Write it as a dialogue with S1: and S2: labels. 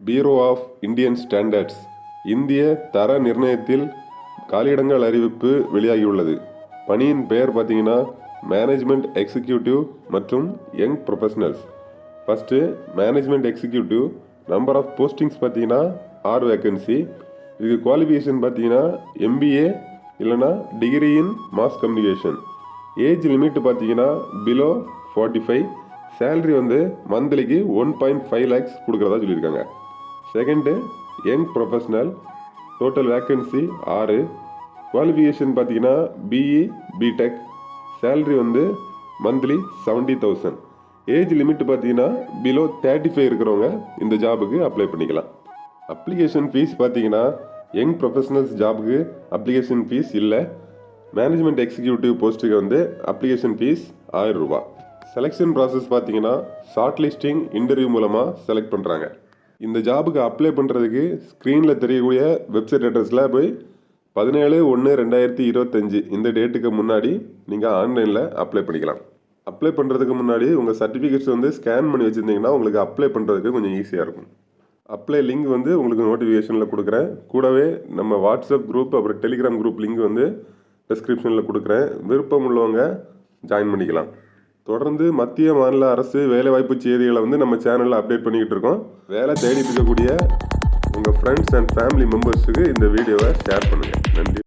S1: Bureau of Indian standards இந்திய தர நிர்ணயத்தில் காலியிடங்கள் அறிவிப்பு வெளியாகியுள்ளது. பணியின் பெயர் பார்த்தீங்கன்னா மேனேஜ்மெண்ட் எக்ஸிக்யூட்டிவ் மற்றும் young professionals. First management executive number of postings பார்த்தீங்கன்னா 6 வேக்கன்சி. இதுக்கு குவாலிஃபிகேஷன் பார்த்தீங்கன்னா MBA இல்லைனா degree in mass communication. Age limit பார்த்தீங்கன்னா பிலோ 45. சேலரி மந்த்லிக்கு 1.5 lakhs கொடுக்குறதா சொல்லியிருக்காங்க. Second young professional. Total vacancy 6. Qualification பார்த்தீங்கன்னா BE BTech. Salary monthly 70,000. Age limit பார்த்தீங்கன்னா பிலோ 35 இருக்கிறவங்க இந்த ஜாபுக்கு அப்ளை பண்ணிக்கலாம். அப்ளிகேஷன் ஃபீஸ் பார்த்தீங்கன்னா யங் ப்ரொஃபஷனல்ஸ் ஜாபுக்கு அப்ளிகேஷன் ஃபீஸ் இல்லை. மேனேஜ்மெண்ட் எக்ஸிக்யூட்டிவ் போஸ்ட்டுக்கு அப்ளிகேஷன் ஃபீஸ் 1000 ரூபா. செலெக்ஷன் ப்ராசஸ் பார்த்தீங்கன்னா ஷார்ட் லிஸ்டிங் இன்டர்வியூ மூலமாக செலக்ட் பண்ணுறாங்க. இந்த ஜாபுக்கு அப்ளை பண்ணுறதுக்கு ஸ்க்ரீனில் தெரியக்கூடிய வெப்சைட் அட்ரஸில் போய் 17/1/2025 இந்த டேட்டுக்கு முன்னாடி நீங்கள் ஆன்லைனில் அப்ளை பண்ணிக்கலாம். அப்ளை பண்ணுறதுக்கு முன்னாடி உங்கள் சர்டிஃபிகேட்ஸ் ஸ்கேன் பண்ணி வச்சுருந்தீங்கன்னா உங்களுக்கு அப்ளை பண்ணுறதுக்கு கொஞ்சம் ஈஸியாக இருக்கும். அப்ளை லிங்க் உங்களுக்கு நோட்டிஃபிகேஷனில் கொடுக்குறேன். கூடவே நம்ம வாட்ஸ்அப் குரூப் அப்புறம் டெலிகிராம் குரூப் லிங்க் டிஸ்கிரிப்ஷனில் கொடுக்குறேன். விருப்பம் உள்ளவங்க ஜாயின் பண்ணிக்கலாம். தொடர்ந்து மத்திய மாநில அரசு வேலைவாய்ப்பு செய்திகளை நம்ம சேனலில் அப்டேட் பண்ணிக்கிட்டு இருக்கோம். வேலை தேடிட்டு இருக்கக்கூடிய உங்கள் ஃப்ரெண்ட்ஸ் அண்ட் ஃபேமிலி மெம்பர்ஸுக்கு இந்த வீடியோவை ஷேர் பண்ணுங்கள். நன்றி.